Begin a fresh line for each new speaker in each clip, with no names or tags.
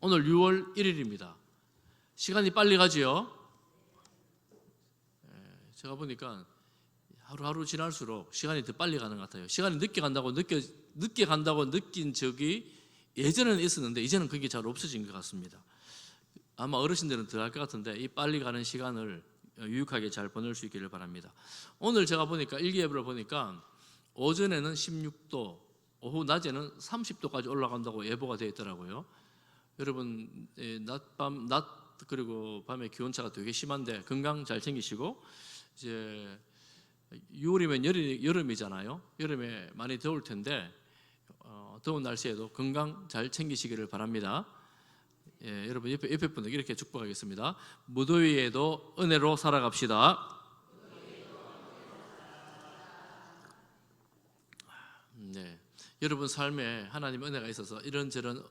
오늘 6월 1일입니다. 시간이 빨리 가지요. 제가 보니까 하루하루 지날수록 시간이 더 빨리 가는 것 같아요. 시간이 늦게 간다고 느낀 적이 예전에는 있었는데 이제는 그게 잘 없어진 것 같습니다. 아마 어르신들은 더 할 것 같은데 이 빨리 가는 시간을 유익하게 잘 보낼 수 있기를 바랍니다. 오늘 제가 보니까 일기예보를 보니까 오전에는 16도, 오후 낮에는 30도까지 올라간다고 예보가 되어 있더라고요. 여러분 낮 그리고 밤에 기온차가 되게 심한데 건강 잘 챙기시고, 이제 6월이면 여름이잖아요. 여름에 많이 더울 텐데 더운 날씨에도 건강 잘 챙기시기를 바랍니다. 여러분 옆에 분들 이렇게 축복하겠습니다. 무더위에도 은혜로 살아갑시다. 네, 여러분 삶에 하나님의 은혜가 있어서 이런저런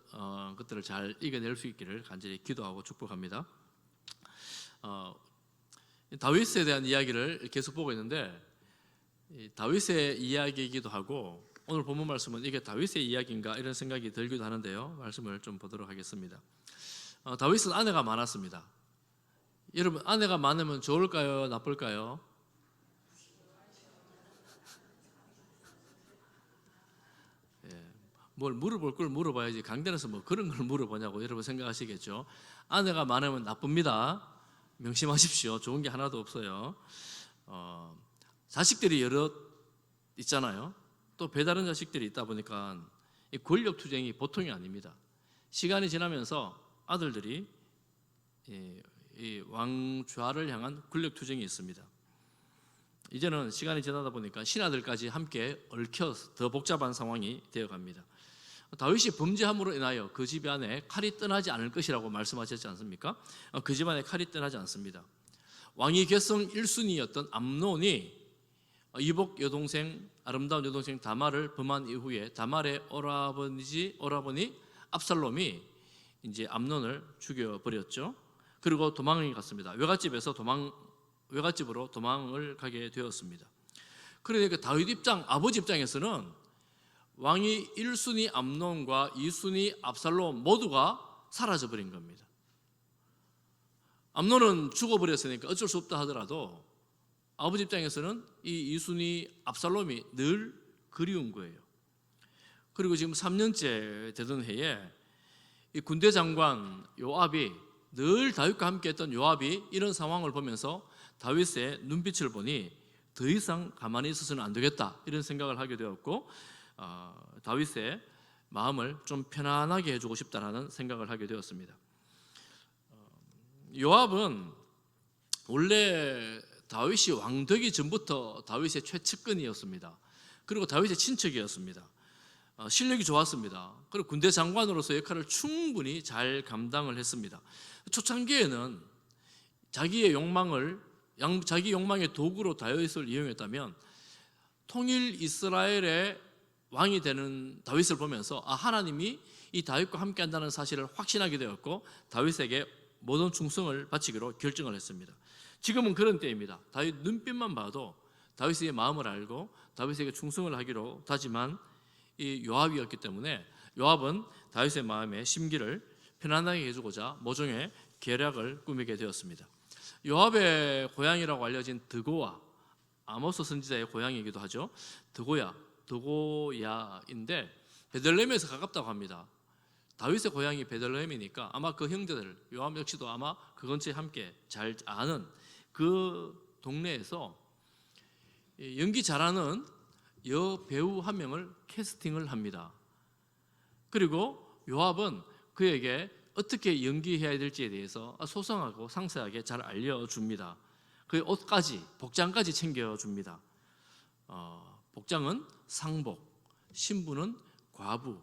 것들을 잘 이겨낼 수 있기를 간절히 기도하고 축복합니다. 다윗에 대한 이야기를 계속 보고 있는데, 다윗의 이야기이기도 하고 오늘 본문 말씀은 이게 다윗의 이야기인가 이런 생각이 들기도 하는데요. 말씀을 좀 보도록 하겠습니다. 다윗은 아내가 많았습니다. 여러분, 아내가 많으면 좋을까요? 나쁠까요? 뭘 물어볼 걸 물어봐야지 강단에서 뭐 그런 걸 물어보냐고 여러분 생각하시겠죠. 아내가 많으면 나쁩니다. 명심하십시오. 좋은 게 하나도 없어요. 자식들이 여럿 있잖아요. 또 배다른 자식들이 있다 보니까 이 권력 투쟁이 보통이 아닙니다. 시간이 지나면서 아들들이 이 왕좌를 향한 권력 투쟁이 있습니다. 이제는 시간이 지나다 보니까 신하들까지 함께 얽혀 더 복잡한 상황이 되어갑니다. 다윗이 범죄함으로 인하여 그 집 안에 칼이 떠나지 않을 것이라고 말씀하셨지 않습니까? 그 집 안에 칼이 떠나지 않습니다. 왕위 계승 1순위였던 암논이 이복 여동생, 아름다운 여동생 다말을 범한 이후에 다말의 오라버니 압살롬이 이제 암논을 죽여버렸죠. 그리고 도망을 갔습니다. 외갓집으로 도망을 가게 되었습니다. 그러니까 다윗 아버지 입장에서는 왕이 1순위 암논과 2순위 압살롬 모두가 사라져버린 겁니다. 암논은 죽어버렸으니까 어쩔 수 없다 하더라도 아버지 입장에서는 이 2순위 압살롬이 늘 그리운 거예요. 그리고 지금 3년째 되던 해에 이 군대 장관 요압이, 늘 다윗과 함께 했던 요압이 이런 상황을 보면서 다윗의 눈빛을 보니 더 이상 가만히 있어서는 안 되겠다 이런 생각을 하게 되었고, 다윗의 마음을 좀 편안하게 해주고 싶다라는 생각을 하게 되었습니다. 요압은 원래 다윗이 왕되기 전부터 다윗의 최측근이었습니다. 그리고 다윗의 친척이었습니다. 실력이 좋았습니다. 그리고 군대 장관으로서 역할을 충분히 잘 감당을 했습니다. 초창기에는 자기 욕망의 도구로 다윗을 이용했다면 통일 이스라엘의 왕이 되는 다윗을 보면서 하나님이 이 다윗과 함께 한다는 사실을 확신하게 되었고 다윗에게 모든 충성을 바치기로 결정을 했습니다. 지금은 그런 때입니다. 다윗 눈빛만 봐도 다윗의 마음을 알고 다윗에게 충성을 하기로 다짐한 이 요압이었기 때문에 요압은 다윗의 마음의 심기를 편안하게 해주고자 모종의 계략을 꾸미게 되었습니다. 요압의 고향이라고 알려진 드고야, 아모스 선지자의 고향이기도 하죠. 드고야인데 베들레헴에서 가깝다고 합니다. 다윗의 고향이 베들레헴이니까 아마 그 형제들, 요압 역시도 아마 그 근처에 함께 잘 아는 그 동네에서 연기 잘하는 여배우 한 명을 캐스팅을 합니다. 그리고 요압은 그에게 어떻게 연기해야 될지에 대해서 소상하고 상세하게 잘 알려줍니다. 그 옷까지, 복장까지 챙겨줍니다. 복장은 상복, 신부는 과부,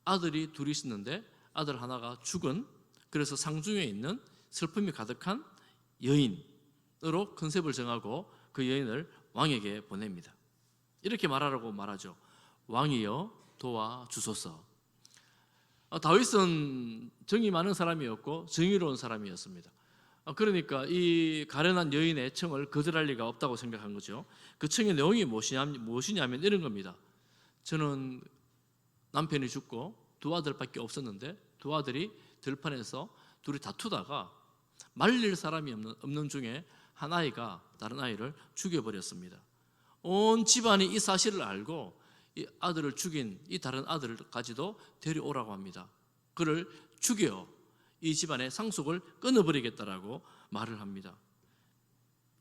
아들이 둘이 있었는데 아들 하나가 죽은, 그래서 상중에 있는 슬픔이 가득한 여인으로 컨셉을 정하고 그 여인을 왕에게 보냅니다. 이렇게 말하라고 말하죠. 왕이여 도와주소서. 다윗은 정이 많은 사람이었고 정의로운 사람이었습니다. 그러니까 이 가련한 여인의 청을 거절할 리가 없다고 생각한 거죠. 그 청의 내용이 무엇이냐면 이런 겁니다. 저는 남편이 죽고 두 아들밖에 없었는데 두 아들이 들판에서 둘이 다투다가 말릴 사람이 없는 중에 한 아이가 다른 아이를 죽여버렸습니다. 온 집안이 이 사실을 알고 이 아들을 죽인 이 다른 아들까지도 데려오라고 합니다. 그를 죽여 이 집안의 상속을 끊어버리겠다라고 말을 합니다.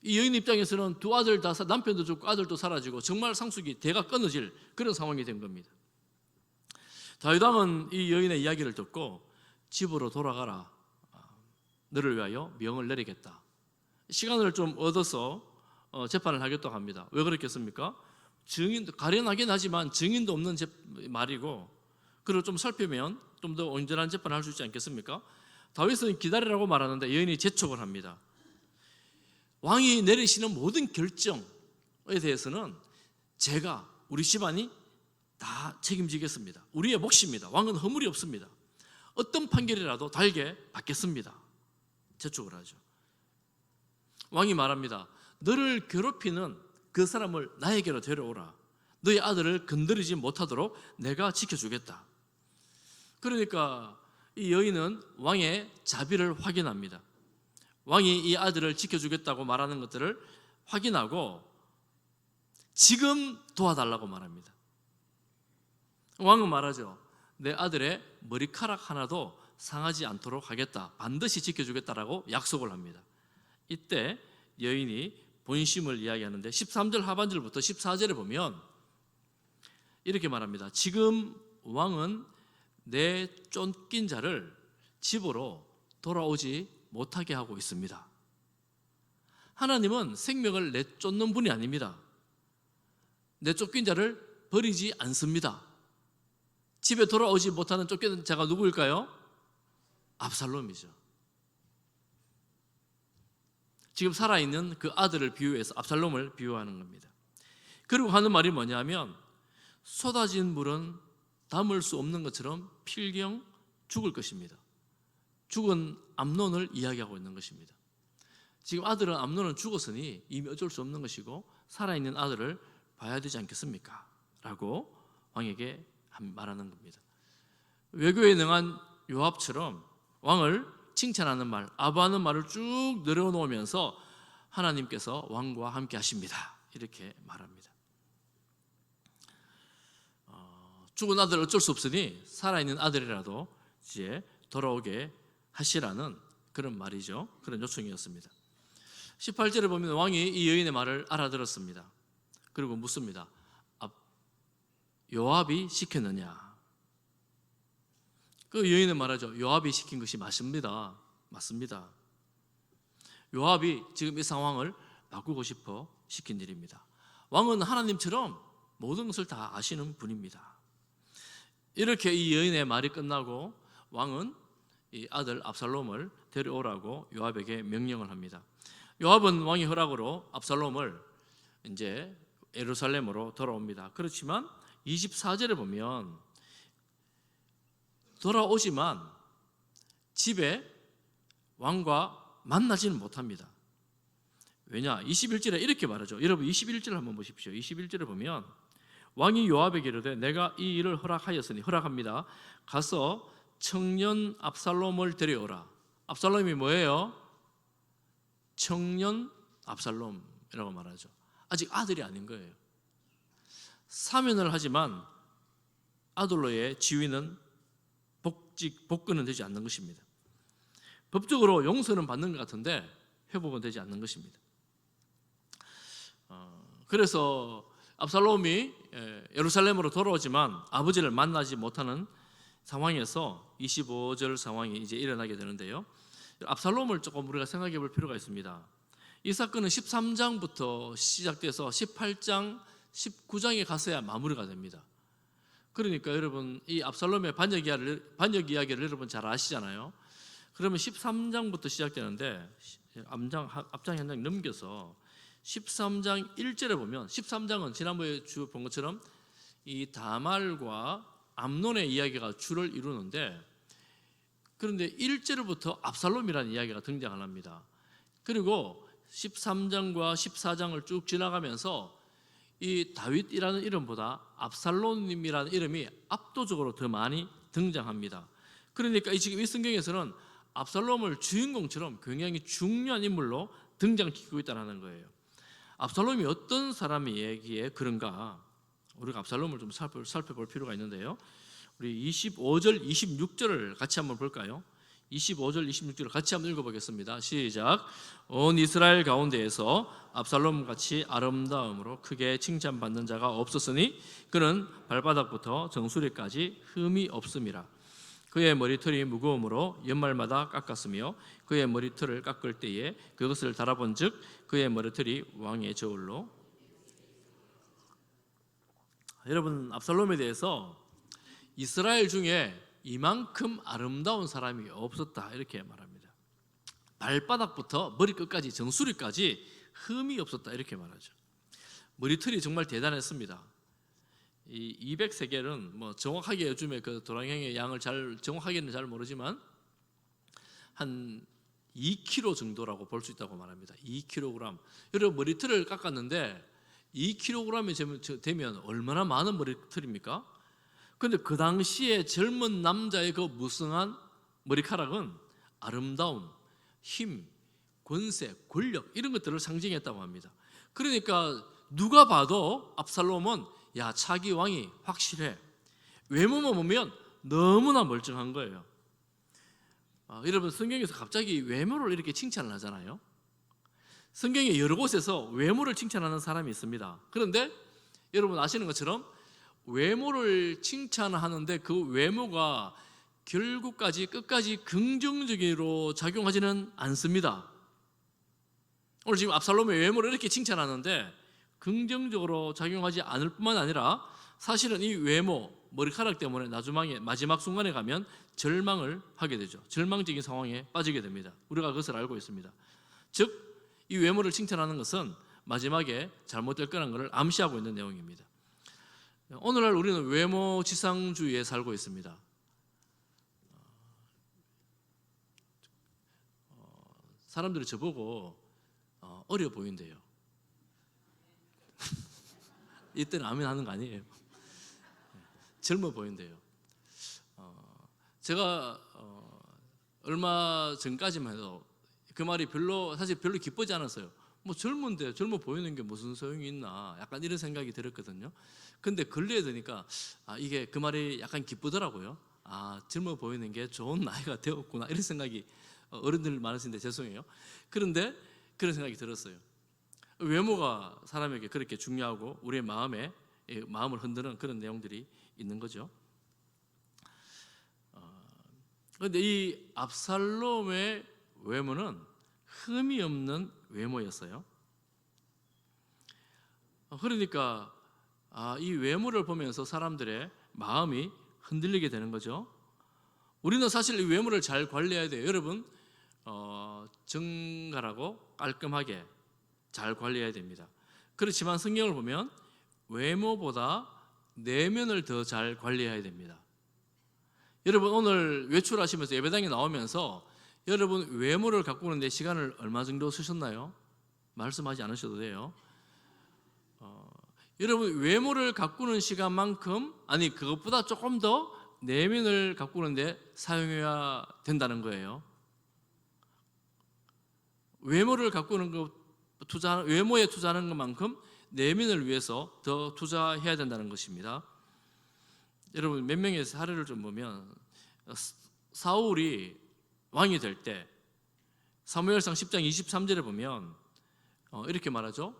이 여인 입장에서는 두 아들 다 남편도 죽고 아들도 사라지고 정말 상속이 대가 끊어질 그런 상황이 된 겁니다. 다윗 왕은 이 여인의 이야기를 듣고 집으로 돌아가라, 너를 위하여 명을 내리겠다. 시간을 좀 얻어서 재판을 하겠다고 합니다. 왜 그렇겠습니까? 증인도 가련하긴 하지만 증인도 없는 말이고, 그리고 좀 살피면 좀 더 온전한 재판을 할 수 있지 않겠습니까? 다윗은 기다리라고 말하는데 여인이 재촉을 합니다. 왕이 내리시는 모든 결정에 대해서는 제가, 우리 집안이 다 책임지겠습니다. 우리의 몫입니다. 왕은 허물이 없습니다. 어떤 판결이라도 달게 받겠습니다. 재촉을 하죠. 왕이 말합니다. 너를 괴롭히는 그 사람을 나에게로 데려오라. 너의 아들을 건드리지 못하도록 내가 지켜주겠다. 그러니까 이 여인은 왕의 자비를 확인합니다. 왕이 이 아들을 지켜주겠다고 말하는 것들을 확인하고 지금 도와달라고 말합니다. 왕은 말하죠. 내 아들의 머리카락 하나도 상하지 않도록 하겠다. 반드시 지켜주겠다라고 약속을 합니다. 이때 여인이 본심을 이야기하는데 13절 하반절부터 14절에 보면 이렇게 말합니다. 지금 왕은 내 쫓긴 자를 집으로 돌아오지 못하게 하고 있습니다. 하나님은 생명을 내쫓는 분이 아닙니다. 내쫓긴 자를 버리지 않습니다. 집에 돌아오지 못하는 쫓긴 자가 누구일까요? 압살롬이죠. 지금 살아있는 그 아들을 비유해서 압살롬을 비유하는 겁니다. 그리고 하는 말이 뭐냐면 쏟아진 물은 담을 수 없는 것처럼 필경 죽을 것입니다. 죽은 암논을 이야기하고 있는 것입니다. 지금 아들은 암논은 죽었으니 이미 어쩔 수 없는 것이고 살아있는 아들을 봐야 되지 않겠습니까? 라고 왕에게 말하는 겁니다. 외교에 능한 요압처럼 왕을 칭찬하는 말, 아부하는 말을 쭉 내려놓으면서 하나님께서 왕과 함께 하십니다. 이렇게 말합니다. 죽은 아들 어쩔 수 없으니 살아있는 아들이라도 이제 돌아오게 하시라는 그런 말이죠. 그런 요청이었습니다. 18절에 보면 왕이 이 여인의 말을 알아들었습니다. 그리고 묻습니다. 요압이 시켰느냐? 그 여인은 말하죠. 요압이 시킨 것이 맞습니다. 맞습니다. 요압이 지금 이 상황을 바꾸고 싶어 시킨 일입니다. 왕은 하나님처럼 모든 것을 다 아시는 분입니다. 이렇게 이 여인의 말이 끝나고 왕은 이 아들 압살롬을 데려오라고 요압에게 명령을 합니다. 요압은 왕의 허락으로 압살롬을 이제 예루살렘으로 돌아옵니다. 그렇지만 24절에 보면 돌아오지만 집에 왕과 만나지는 못합니다. 왜냐? 21절에 이렇게 말하죠. 여러분 21절 한번 보십시오. 21절에 보면 왕이 요압에게 이르되 내가 이 일을 허락합니다. 가서 청년 압살롬을 데려오라. 압살롬이 뭐예요? 청년 압살롬이라고 말하죠. 아직 아들이 아닌 거예요. 사면을 하지만 아들로의 지위는 복근은 되지 않는 것입니다. 법적으로 용서는 받는 것 같은데 회복은 되지 않는 것입니다. 그래서 압살롬이 예루살렘으로 돌아오지만 아버지를 만나지 못하는 상황에서 25절 상황이 이제 일어나게 되는데요. 압살롬을 조금 우리가 생각해 볼 필요가 있습니다. 이 사건은 13장부터 시작돼서 18장, 19장에 가서야 마무리가 됩니다. 그러니까 여러분 이 압살롬의 반역 이야기를 여러분 잘 아시잖아요. 그러면 13장부터 시작되는데 앞장 한 장 넘겨서 13장 1절에 보면 13장은 지난번에 본 것처럼 이 다말과 암논의 이야기가 주를 이루는데 그런데 1절부터 압살롬이라는 이야기가 등장을 합니다. 그리고 13장과 14장을 쭉 지나가면서 이 다윗이라는 이름보다 압살롬이라는 이름이 압도적으로 더 많이 등장합니다. 그러니까 지금 이 성경에서는 압살롬을 주인공처럼 굉장히 중요한 인물로 등장시키고 있다는 거예요. 압살롬이 어떤 사람이기에 그런가? 우리가 압살롬을 좀 살펴볼 필요가 있는데요. 우리 25절, 26절을 같이 한번 볼까요? 25절, 26절을 같이 한번 읽어보겠습니다. 시작. 온 이스라엘 가운데에서 압살롬같이 아름다움으로 크게 칭찬받는 자가 없었으니 그는 발바닥부터 정수리까지 흠이 없음이라. 그의 머리털이 무거움으로 연말마다 깎았으며 그의 머리털을 깎을 때에 그것을 달아본즉 그의 머리털이 왕의 저울로. 여러분, 압살롬에 대해서 이스라엘 중에 이만큼 아름다운 사람이 없었다 이렇게 말합니다. 발바닥부터 머리끝까지 정수리까지 흠이 없었다 이렇게 말하죠. 머리털이 정말 대단했습니다. 이 200세겔은 뭐 정확하게 요즘에 그 도랑형의 양을 정확하게는 잘 모르지만 한 2kg 정도라고 볼 수 있다고 말합니다. 2kg. 여러분, 머리털을 깎았는데 2kg이 되면 얼마나 많은 머리털입니까? 그런데 그 당시에 젊은 남자의 그 무성한 머리카락은 아름다움, 힘, 권세, 권력 이런 것들을 상징했다고 합니다. 그러니까 누가 봐도 압살롬은 야, 차기 왕이 확실해. 외모만 보면 너무나 멀쩡한 거예요. 여러분, 성경에서 갑자기 외모를 이렇게 칭찬을 하잖아요. 성경에 여러 곳에서 외모를 칭찬하는 사람이 있습니다. 그런데 여러분 아시는 것처럼 외모를 칭찬하는데 그 외모가 끝까지 긍정적으로 작용하지는 않습니다. 오늘 지금 압살롬의 외모를 이렇게 칭찬하는데 긍정적으로 작용하지 않을 뿐만 아니라 사실은 이 외모, 머리카락 때문에 나중에 마지막 순간에 가면 절망을 하게 되죠. 절망적인 상황에 빠지게 됩니다. 우리가 그것을 알고 있습니다. 즉 이 외모를 칭찬하는 것은 마지막에 잘못될 거라는 것을 암시하고 있는 내용입니다. 오늘날 우리는 외모 지상주의에 살고 있습니다. 사람들이 저보고 어려 보인대요. 이때는 아멘 하는 거 아니에요. 젊어 보인대요. 제가 얼마 전까지만 해도 그 말이 사실 별로 기쁘지 않았어요. 뭐 젊은데 젊어 보이는 게 무슨 소용이 있나, 약간 이런 생각이 들었거든요. 근데 근래에 드니까 이게 그 말이 약간 기쁘더라고요. 젊어 보이는 게 좋은 나이가 되었구나, 이런 생각이, 어른들 많으신데 죄송해요. 그런데 그런 생각이 들었어요. 외모가 사람에게 그렇게 중요하고 우리의 마음을 흔드는 그런 내용들이 있는 거죠. 그런데 이 압살롬의 외모는 흠이 없는 외모였어요. 그러니까 이 외모를 보면서 사람들의 마음이 흔들리게 되는 거죠. 우리는 사실 이 외모를 잘 관리해야 돼요. 여러분, 정갈하고 깔끔하게 잘 관리해야 됩니다. 그렇지만 성경을 보면 외모보다 내면을 더 잘 관리해야 됩니다. 여러분, 오늘 외출하시면서 예배당에 나오면서 여러분 외모를 가꾸는데 시간을 얼마 정도 쓰셨나요? 말씀하지 않으셔도 돼요. 여러분, 외모를 가꾸는 시간만큼, 아니 그것보다 조금 더 내면을 가꾸는데 사용해야 된다는 거예요. 외모를 가꾸는 것, 외모에 투자하는 것만큼 내면을 위해서 더 투자해야 된다는 것입니다. 여러분, 몇 명의 사례를 좀 보면 사울이 왕이 될 때 사무엘상 10장 23절에 보면 이렇게 말하죠.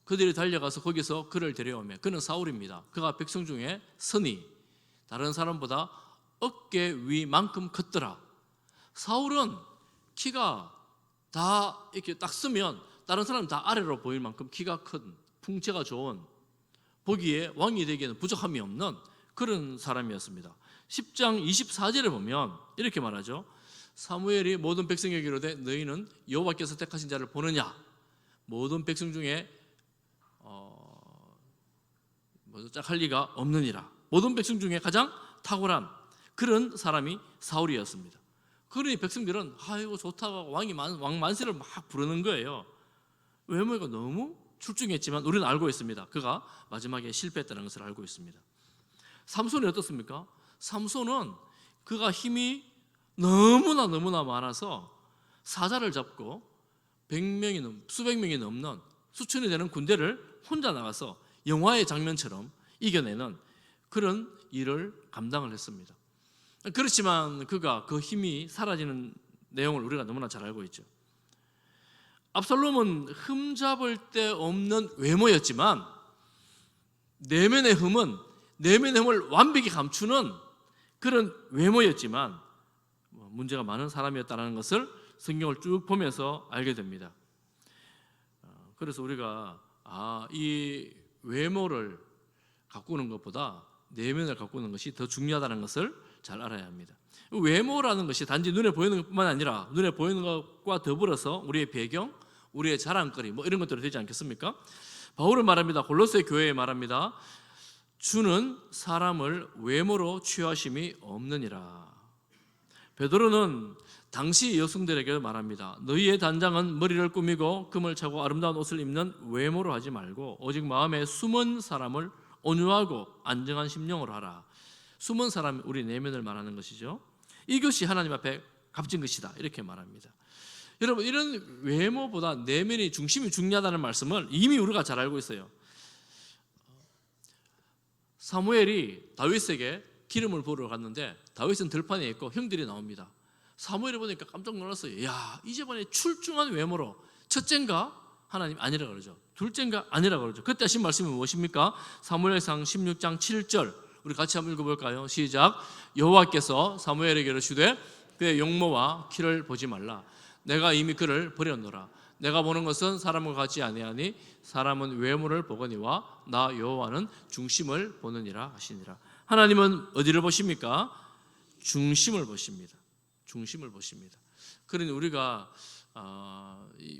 그들이 달려가서 거기서 그를 데려오며, 그는 사울입니다. 그가 백성 중에 선이 다른 사람보다 어깨 위만큼 컸더라. 사울은 키가 다 이렇게 딱 쓰면 다른 사람은 다 아래로 보일 만큼 키가 큰, 풍채가 좋은, 보기에 왕이 되기에는 부족함이 없는 그런 사람이었습니다. 10장 24절에 보면 이렇게 말하죠. 사무엘이 모든 백성에게 이르되 너희는 여호와께서 택하신 자를 보느냐? 모든 백성 중에 짝할 리가 없느니라. 모든 백성 중에 가장 탁월한 그런 사람이 사울이었습니다. 그러니 백성들은 이거 좋다고 왕 만세를 막 부르는 거예요. 외모가 너무 출중했지만 우리는 알고 있습니다. 그가 마지막에 실패했다는 것을 알고 있습니다. 삼손이 어떻습니까? 삼손은 그가 힘이 너무나 많아서 사자를 잡고 수백 명이 넘는 수천이 되는 군대를 혼자 나가서 영화의 장면처럼 이겨내는 그런 일을 감당을 했습니다. 그렇지만 그가 그 힘이 사라지는 내용을 우리가 너무나 잘 알고 있죠. 압살롬은 흠잡을 데 없는 외모였지만 내면의 흠을 완벽히 감추는 그런 외모였지만 문제가 많은 사람이었다는 것을 성경을 쭉 보면서 알게 됩니다. 그래서 우리가 이 외모를 가꾸는 것보다 내면을 가꾸는 것이 더 중요하다는 것을 잘 알아야 합니다. 외모라는 것이 단지 눈에 보이는 것뿐만 아니라 눈에 보이는 것과 더불어서 우리의 배경, 우리의 자랑거리 이런 것들이 되지 않겠습니까? 바울은 말합니다. 골로새 교회에 말합니다. 주는 사람을 외모로 취하심이 없느니라. 베드로는 당시 여성들에게 말합니다. 너희의 단장은 머리를 꾸미고 금을 차고 아름다운 옷을 입는 외모로 하지 말고 오직 마음에 숨은 사람을 온유하고 안정한 심령으로 하라. 숨은 사람, 우리 내면을 말하는 것이죠. 이것이 하나님 앞에 값진 것이다, 이렇게 말합니다. 여러분, 이런 외모보다 내면이 중심이 중요하다는 말씀을 이미 우리가 잘 알고 있어요. 사무엘이 다윗에게 기름을 부으러 갔는데 다윗은 들판에 있고 형들이 나옵니다. 사무엘이 보니까 깜짝 놀랐어요. 이제번에 출중한 외모로 첫째인가? 하나님 아니라 그러죠. 둘째인가? 아니라 그러죠. 그때 하신 말씀이 무엇입니까? 사무엘상 16장 7절 우리 같이 한번 읽어볼까요? 시작. 여호와께서 사무엘에게 이르시되 그의 용모와 키를 보지 말라. 내가 이미 그를 버렸노라. 내가 보는 것은 사람과 같지 아니하니 사람은 외모를 보거니와 나 여호와는 중심을 보느니라 하시니라. 하나님은 어디를 보십니까? 중심을 보십니다. 중심을 보십니다. 그러니 우리가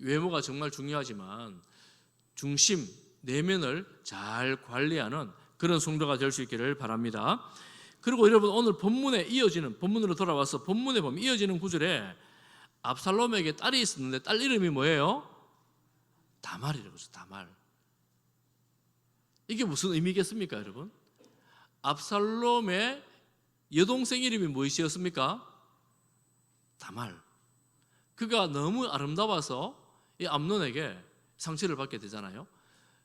외모가 정말 중요하지만 중심, 내면을 잘 관리하는 그런 성도가 될 수 있기를 바랍니다. 그리고 여러분, 오늘 본문으로 돌아와서 본문에 보면 이어지는 구절에 압살롬에게 딸이 있었는데 딸 이름이 뭐예요? 다말이라고 했어요. 다말. 이게 무슨 의미겠습니까, 여러분? 압살롬의 여동생 이름이 무엇이었습니까? 다말. 그가 너무 아름다워서 이 암논에게 상처를 받게 되잖아요.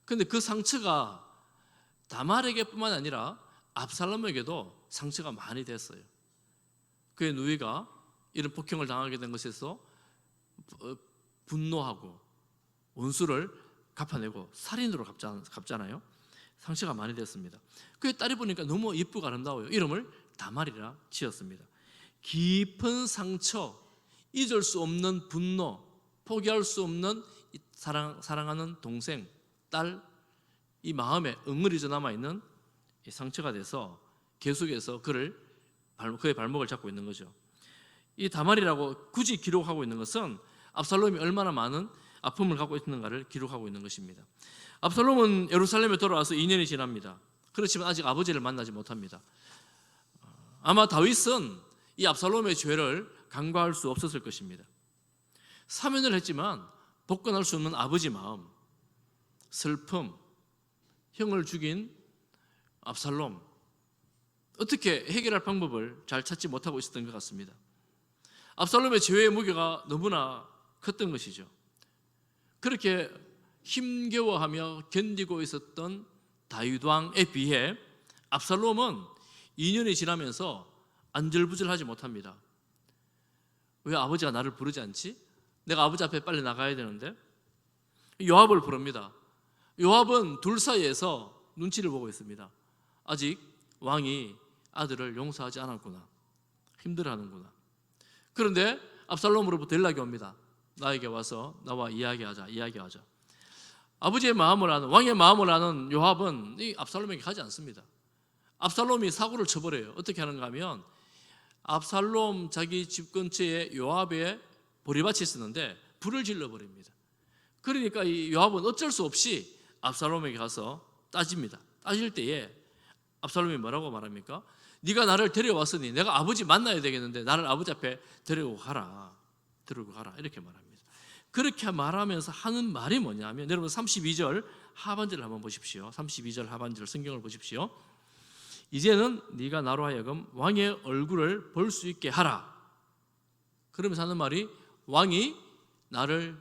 그런데 그 상처가 다말에게뿐만 아니라 압살롬에게도 상처가 많이 됐어요. 그의 누이가 이런 폭행을 당하게 된 것에서 분노하고 원수를 갚아내고 살인으로 갚잖아요. 상처가 많이 됐습니다. 그의 딸이 보니까 너무 예쁘고 아름다워요. 이름을 다말이라 지었습니다. 깊은 상처, 잊을 수 없는 분노, 포기할 수 없는 사랑하는 동생, 딸, 이 마음에 엉을이져 남아있는 상처가 돼서 계속해서 그의 발목을 잡고 있는 거죠. 이 다말이라고 굳이 기록하고 있는 것은 압살롬이 얼마나 많은 아픔을 갖고 있는가를 기록하고 있는 것입니다. 압살롬은 예루살렘에 돌아와서 2년이 지납니다. 그렇지만 아직 아버지를 만나지 못합니다. 아마 다윗은 이 압살롬의 죄를 간과할 수 없었을 것입니다. 사면을 했지만 복권할 수 없는 아버지 마음, 슬픔, 형을 죽인 압살롬, 어떻게 해결할 방법을 잘 찾지 못하고 있었던 것 같습니다. 압살롬의 죄의 무게가 너무나 컸던 것이죠. 그렇게 힘겨워하며 견디고 있었던 다윗 왕에 비해 압살롬은 2년이 지나면서 안절부절하지 못합니다. 왜 아버지가 나를 부르지 않지? 내가 아버지 앞에 빨리 나가야 되는데. 요압을 부릅니다. 요압은 둘 사이에서 눈치를 보고 있습니다. 아직 왕이 아들을 용서하지 않았구나, 힘들어하는구나. 그런데 압살롬으로부터 연락이 옵니다. 나에게 와서 나와 이야기하자. 아버지의 마음을 아는, 왕의 마음을 아는 요압은 이 압살롬에게 가지 않습니다. 압살롬이 사고를 쳐버려요. 어떻게 하는가 하면 압살롬 자기 집 근처에 요압의 보리밭이 있었는데 불을 질러버립니다. 그러니까 이 요압은 어쩔 수 없이 압살롬에게 가서 따집니다. 따질 때에 압살롬이 뭐라고 말합니까? 네가 나를 데려왔으니 내가 아버지 만나야 되겠는데 나를 아버지 앞에 데리고 가라 이렇게 말합니다. 그렇게 말하면서 하는 말이 뭐냐면, 여러분 32절 하반절을 한번 보십시오. 32절 하반절 성경을 보십시오. 이제는 네가 나로 하여금 왕의 얼굴을 볼 수 있게 하라. 그러면서 하는 말이 왕이 나를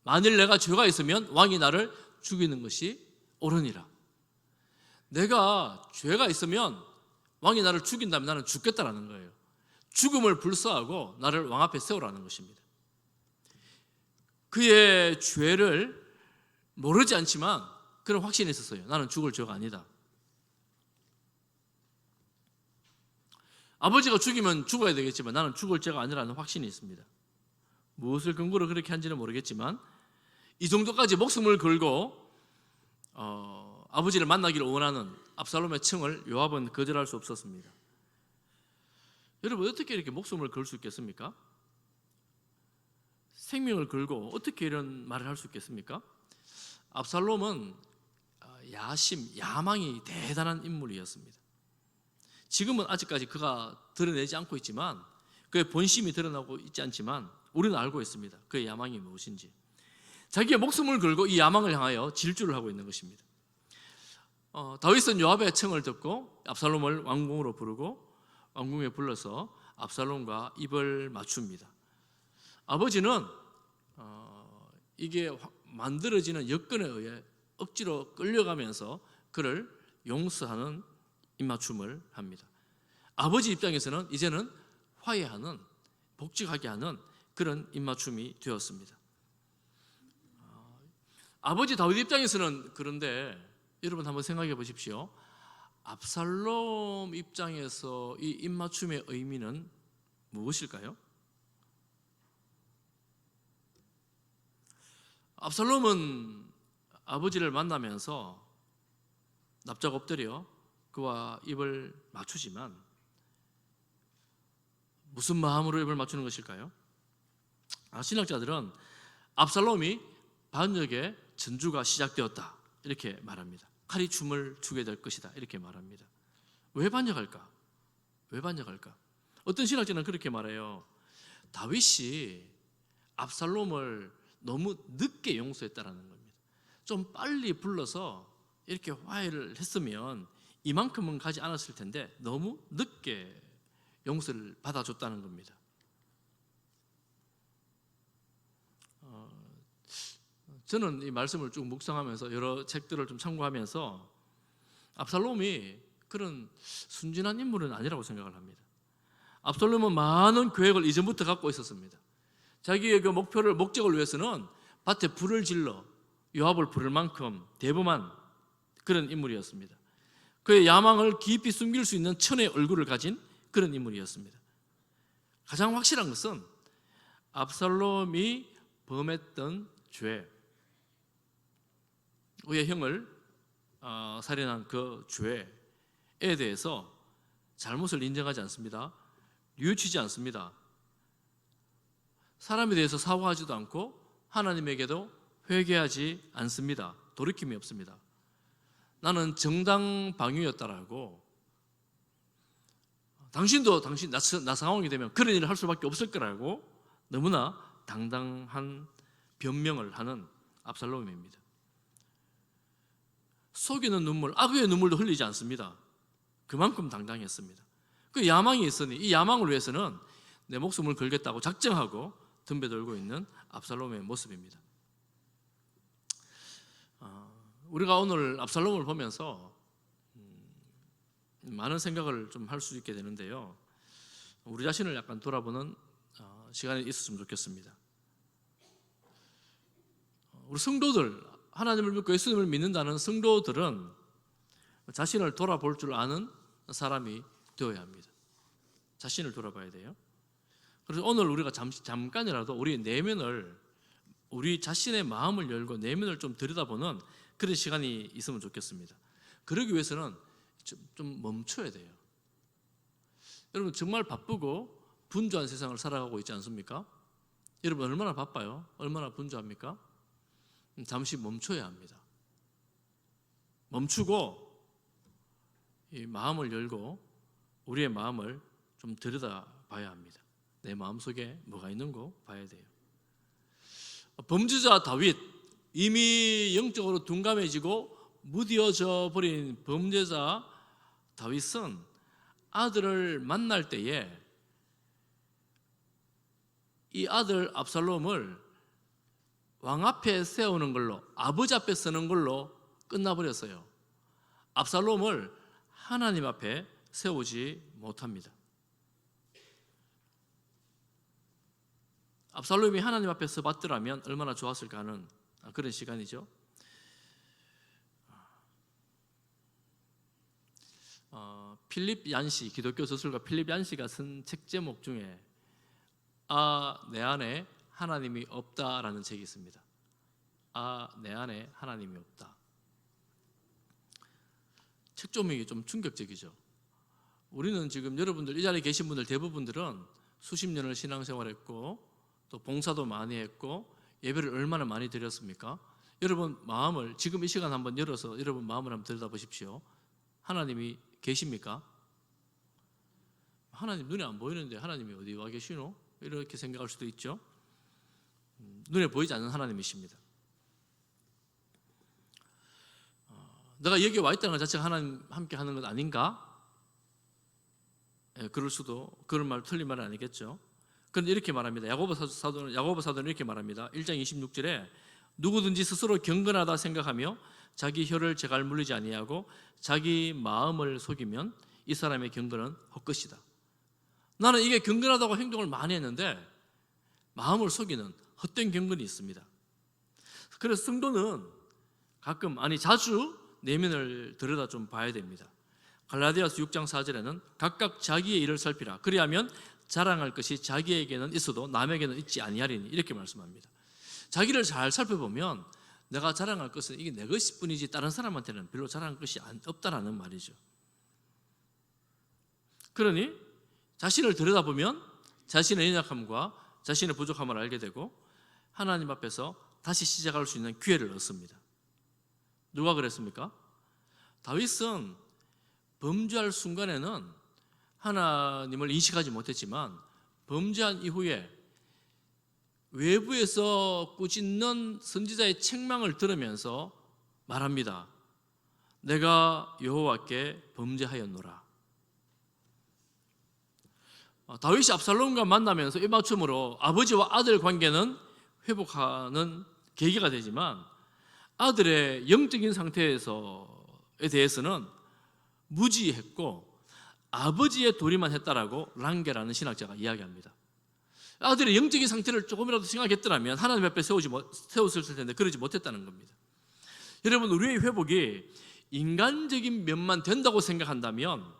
만일 내가 죄가 있으면 왕이 나를 죽이는 것이 옳으니라. 내가 죄가 있으면 왕이 나를 죽인다면 나는 죽겠다라는 거예요. 죽음을 불사하고 나를 왕 앞에 세우라는 것입니다. 그의 죄를 모르지 않지만 그런 확신이 있었어요. 나는 죽을 죄가 아니다. 아버지가 죽이면 죽어야 되겠지만 나는 죽을 죄가 아니라는 확신이 있습니다. 무엇을 근거로 그렇게 한지는 모르겠지만 이 정도까지 목숨을 걸고 아버지를 만나기를 원하는 압살롬의 청을 요압은 거절할 수 없었습니다. 여러분, 어떻게 이렇게 목숨을 걸 수 있겠습니까? 생명을 걸고 어떻게 이런 말을 할 수 있겠습니까? 압살롬은 야망이 대단한 인물이었습니다. 지금은 아직까지 그가 드러내지 않고 있지만, 그의 본심이 드러나고 있지 않지만 우리는 알고 있습니다. 그의 야망이 무엇인지. 자기의 목숨을 걸고 이 야망을 향하여 질주를 하고 있는 것입니다. 다윗은 요압의 청을 듣고 압살롬을 왕궁으로 부르고 왕궁에 불러서 압살롬과 입을 맞춥니다. 아버지는 이게 만들어지는 여건에 의해 억지로 끌려가면서 그를 용서하는 입맞춤을 합니다. 아버지 입장에서는 이제는 화해하는, 복직하게 하는 그런 입맞춤이 되었습니다. 아버지 다윗 입장에서는 그런데 여러분 한번 생각해 보십시오. 압살롬 입장에서 이 입맞춤의 의미는 무엇일까요? 압살롬은 아버지를 만나면서 납작 엎드려 그와 입을 맞추지만 무슨 마음으로 입을 맞추는 것일까요? 신학자들은 압살롬이 반역의 전주가 시작되었다 이렇게 말합니다. 칼이 춤을 추게 될 것이다 이렇게 말합니다. 왜 반역할까? 왜 반역할까? 어떤 신학자는 그렇게 말해요. 다윗이 압살롬을 너무 늦게 용서했다라는 겁니다. 좀 빨리 불러서 이렇게 화해를 했으면 이만큼은 가지 않았을 텐데 너무 늦게 용서를 받아줬다는 겁니다. 저는 이 말씀을 쭉 묵상하면서 여러 책들을 좀 참고하면서 압살롬이 그런 순진한 인물은 아니라고 생각을 합니다. 압살롬은 많은 계획을 이전부터 갖고 있었습니다. 자기의 그 목적을 위해서는 밭에 불을 질러 요압을 부를 만큼 대범한 그런 인물이었습니다. 그의 야망을 깊이 숨길 수 있는 천의 얼굴을 가진 그런 인물이었습니다. 가장 확실한 것은 압살롬이 범했던 죄, 그의 형을 살인한 그 죄에 대해서 잘못을 인정하지 않습니다. 뉘우치지 않습니다. 사람에 대해서 사과하지도 않고 하나님에게도 회개하지 않습니다. 돌이킴이 없습니다. 나는 정당방위였다라고, 당신도 나 상황이 되면 그런 일을 할 수밖에 없을 거라고 너무나 당당한 변명을 하는 압살롬입니다. 속이는 눈물, 악의 눈물도 흘리지 않습니다. 그만큼 당당했습니다. 그 야망이 있으니 이 야망을 위해서는 내 목숨을 걸겠다고 작정하고 덤벼들고 있는 압살롬의 모습입니다. 우리가 오늘 압살롬을 보면서 많은 생각을 좀 할 수 있게 되는데요. 우리 자신을 약간 돌아보는 시간이 있었으면 좋겠습니다. 우리 성도들, 하나님을 믿고 예수님을 믿는다는 성도들은 자신을 돌아볼 줄 아는 사람이 되어야 합니다. 자신을 돌아봐야 돼요. 그래서 오늘 우리가 잠깐이라도 우리 자신의 마음을 열고 내면을 좀 들여다보는 그런 시간이 있으면 좋겠습니다. 그러기 위해서는 좀 멈춰야 돼요. 여러분 정말 바쁘고 분주한 세상을 살아가고 있지 않습니까? 여러분 얼마나 바빠요? 얼마나 분주합니까? 잠시 멈춰야 합니다. 멈추고 이 마음을 열고 우리의 마음을 좀 들여다봐야 합니다. 내 마음속에 뭐가 있는고 봐야 돼요. 범죄자 다윗, 이미 영적으로 둔감해지고 무뎌져 버린 범죄자 다윗은 아들을 만날 때에 이 아들 압살롬을 왕 앞에 세우는 걸로, 아버지 앞에 서는 걸로 끝나버렸어요. 압살롬을 하나님 앞에 세우지 못합니다. 압살롬이 하나님 앞에 서봤더라면 얼마나 좋았을까 하는 그런 시간이죠. 필립 얀시, 기독교 저술가 필립 얀시가 쓴 책 제목 중에 내 안에 하나님이 없다라는 책이 있습니다. 내 안에 하나님이 없다. 책 제목이 좀 충격적이죠. 우리는 지금 여러분들 이 자리에 계신 분들 대부분들은 수십 년을 신앙생활했고 또 봉사도 많이 했고 예배를 얼마나 많이 드렸습니까? 여러분 마음을 지금 이 시간 한번 열어서 여러분 마음을 한번 들여다보십시오. 하나님이 계십니까? 하나님 눈에 안 보이는데 하나님이 어디 와 계시노? 이렇게 생각할 수도 있죠. 눈에 보이지 않는 하나님이십니다. 내가 여기 와 있다는 것 자체가 하나님 함께 하는 것 아닌가? 그럴 수도, 그런 말 틀린 말은 아니겠죠. 그런데 이렇게 말합니다. 야고보 사도는 이렇게 말합니다. 1장 26절에 누구든지 스스로 경건하다 생각하며 자기 혀를 제갈 물리지 아니하고 자기 마음을 속이면 이 사람의 경건은 헛것이다. 나는 이게 경건하다고 행동을 많이 했는데 마음을 속이는 헛된 경건이 있습니다. 그래서 성도는 자주 내면을 들여다 좀 봐야 됩니다. 갈라디아서 6장 4절에는 각각 자기의 일을 살피라. 그리하면 자랑할 것이 자기에게는 있어도 남에게는 있지 아니하리니 이렇게 말씀합니다. 자기를 잘 살펴보면 내가 자랑할 것은 이게 내 것일 뿐이지 다른 사람한테는 별로 자랑할 것이 없다라는 말이죠. 그러니 자신을 들여다보면 자신의 연약함과 자신의 부족함을 알게 되고 하나님 앞에서 다시 시작할 수 있는 기회를 얻습니다. 누가 그랬습니까? 다윗은 범죄할 순간에는 하나님을 인식하지 못했지만 범죄한 이후에 외부에서 꾸짖는 선지자의 책망을 들으면서 말합니다. 내가 여호와께 범죄하였노라. 다윗이 압살롬과 만나면서 입맞춤으로 아버지와 아들 관계는 회복하는 계기가 되지만 아들의 영적인 상태에 대해서는 무지했고 아버지의 도리만 했다라고 랑게라는 신학자가 이야기합니다. 아들의 영적인 상태를 조금이라도 생각했더라면 하나님 앞에 세웠을 텐데 그러지 못했다는 겁니다. 여러분, 우리의 회복이 인간적인 면만 된다고 생각한다면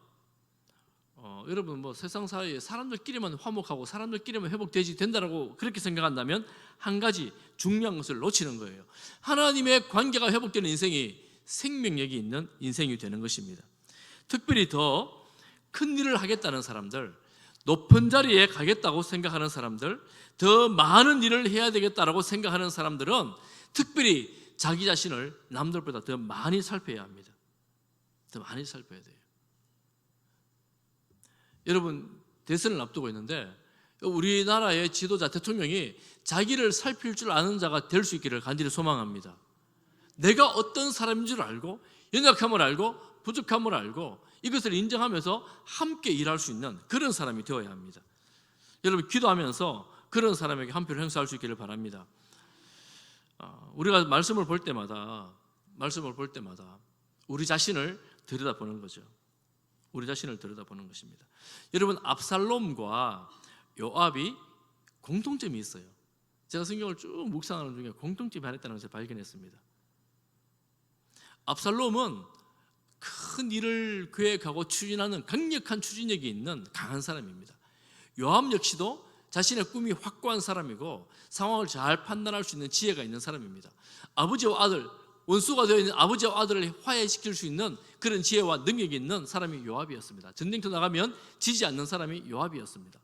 여러분 세상 사회에 사람들끼리만 화목하고 사람들끼리만 회복되지 된다라고 그렇게 생각한다면 한 가지 중요한 것을 놓치는 거예요. 하나님의 관계가 회복되는 인생이 생명력이 있는 인생이 되는 것입니다. 특별히 더 큰 일을 하겠다는 사람들, 높은 자리에 가겠다고 생각하는 사람들, 더 많은 일을 해야 되겠다라고 생각하는 사람들은 특별히 자기 자신을 남들보다 더 많이 살펴야 합니다. 더 많이 살펴야 돼요. 여러분, 대선을 앞두고 있는데 우리나라의 지도자 대통령이 자기를 살필 줄 아는 자가 될 수 있기를 간절히 소망합니다. 내가 어떤 사람인 줄 알고 연약함을 알고 부족함을 알고 이것을 인정하면서 함께 일할 수 있는 그런 사람이 되어야 합니다. 여러분, 기도하면서 그런 사람에게 한 표를 행사할 수 있기를 바랍니다. 우리가 말씀을 볼 때마다 우리 자신을 들여다보는 거죠. 우리 자신을 들여다보는 것입니다. 여러분, 압살롬과 요압이 공통점이 있어요. 제가 성경을 쭉 묵상하는 중에 공통점이 하나 있다는 것을 발견했습니다. 압살롬은 큰 일을 계획하고 추진하는 강력한 추진력이 있는 강한 사람입니다. 요압 역시도 자신의 꿈이 확고한 사람이고 상황을 잘 판단할 수 있는 지혜가 있는 사람입니다. 아버지와 아들, 원수가 되어 있는 아버지와 아들을 화해시킬 수 있는 그런 지혜와 능력이 있는 사람이 요압이었습니다. 전쟁터 나가면 지지 않는 사람이 요압이었습니다.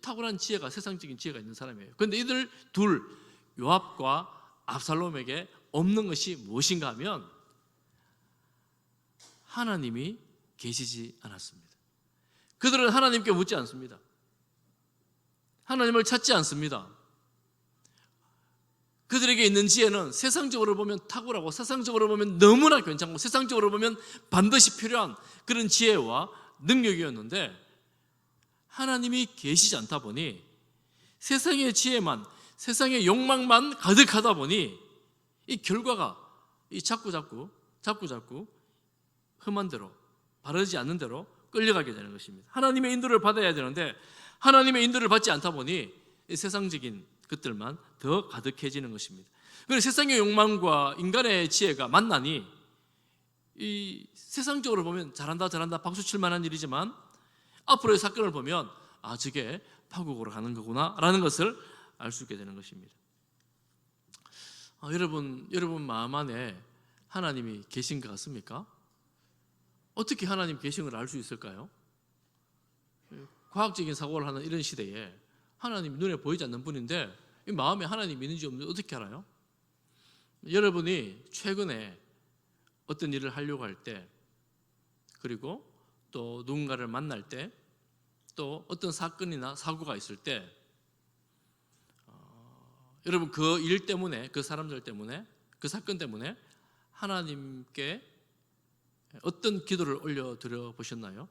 탁월한 지혜가, 세상적인 지혜가 있는 사람이에요. 그런데 이들 둘, 요압과 압살롬에게 없는 것이 무엇인가 하면 하나님이 계시지 않았습니다. 그들은 하나님께 묻지 않습니다. 하나님을 찾지 않습니다. 그들에게 있는 지혜는 세상적으로 보면 탁월하고 세상적으로 보면 너무나 괜찮고 세상적으로 보면 반드시 필요한 그런 지혜와 능력이었는데 하나님이 계시지 않다 보니 세상의 지혜만, 세상의 욕망만 가득하다 보니 이 결과가 자꾸 험한 대로, 바르지 않는 대로 끌려가게 되는 것입니다. 하나님의 인도를 받아야 되는데 하나님의 인도를 받지 않다 보니 이 세상적인 것들만 더 가득해지는 것입니다. 그래서 세상의 욕망과 인간의 지혜가 만나니 이 세상적으로 보면 잘한다 박수 칠 만한 일이지만 앞으로의 사건을 보면 저게 파국으로 가는 거구나 라는 것을 알 수 있게 되는 것입니다. 여러분 마음 안에 하나님이 계신 것 같습니까? 어떻게 하나님 계신 걸 알 수 있을까요? 과학적인 사고를 하는 이런 시대에 하나님이 눈에 보이지 않는 분인데 이 마음에 하나님이 있는지 없는지 어떻게 알아요? 여러분이 최근에 어떤 일을 하려고 할 때, 그리고 또 누군가를 만날 때, 또 어떤 사건이나 사고가 있을 때 여러분 그 일 때문에, 그 사람들 때문에, 그 사건 때문에 하나님께 어떤 기도를 올려드려 보셨나요?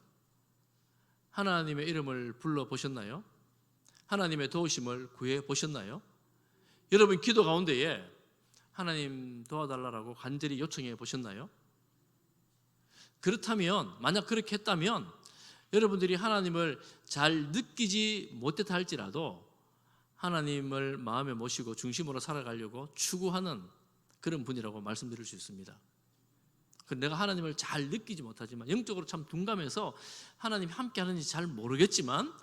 하나님의 이름을 불러 보셨나요? 하나님의 도우심을 구해 보셨나요? 여러분 기도 가운데에 하나님 도와달라고 간절히 요청해 보셨나요? 그렇다면, 만약 그렇게 했다면 여러분들이 하나님을 잘 느끼지 못했다 할지라도 하나님을 마음에 모시고 중심으로 살아가려고 추구하는 그런 분이라고 말씀드릴 수 있습니다. 내가 하나님을 잘 느끼지 못하지만 영적으로 참 둔감해서 하나님이 함께 하는지 잘 모르겠지만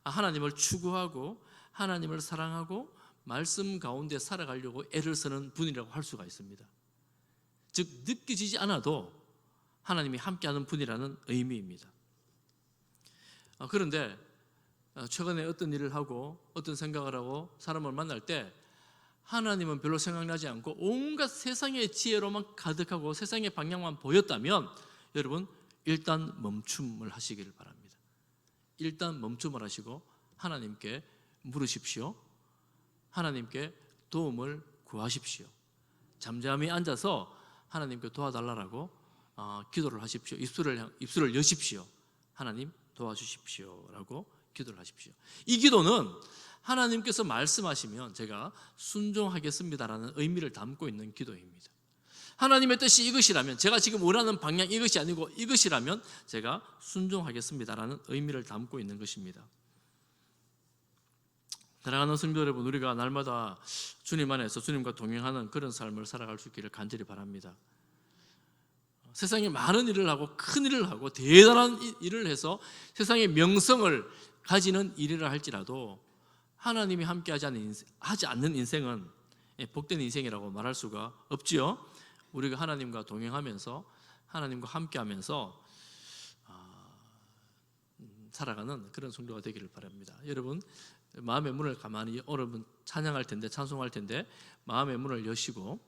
하나님을 추구하고 하나님을 사랑하고 말씀 가운데 살아가려고 애를 쓰는 분이라고 할 수가 있습니다. 즉 느껴지지 않아도 하나님이 함께하는 분이라는 의미입니다. 그런데 최근에 어떤 일을 하고 어떤 생각을 하고 사람을 만날 때 하나님은 별로 생각나지 않고 온갖 세상의 지혜로만 가득하고 세상의 방향만 보였다면 여러분 일단 멈춤을 하시길 바랍니다. 일단 멈춤을 하시고 하나님께 물으십시오. 하나님께 도움을 구하십시오. 잠잠히 앉아서 하나님께 도와달라고 기도를 하십시오. 입술을 여십시오. 하나님 도와주십시오 라고 기도를 하십시오. 이 기도는 하나님께서 말씀하시면 제가 순종하겠습니다라는 의미를 담고 있는 기도입니다. 하나님의 뜻이 이것이라면, 제가 지금 원하는 방향 이것이 아니고 이것이라면 제가 순종하겠습니다라는 의미를 담고 있는 것입니다. 사랑하는 성도 여러분, 우리가 날마다 주님 안에서 주님과 동행하는 그런 삶을 살아갈 수 있기를 간절히 바랍니다. 세상에 많은 일을 하고 큰 일을 하고 대단한 일을 해서 세상의 명성을 가지는 일이라 할지라도 하나님이 함께 하지 않는 인생은 복된 인생이라고 말할 수가 없지요. 우리가 하나님과 동행하면서 하나님과 함께하면서 살아가는 그런 성도가 되기를 바랍니다. 여러분 마음의 문을 가만히, 여러분 찬양할 텐데, 찬송할 텐데 마음의 문을 여시고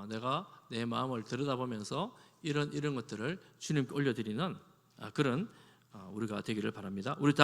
내가 내 마음을 들여다보면서 이런 것들을 주님께 올려드리는 그런 우리가 되기를 바랍니다. 우리 다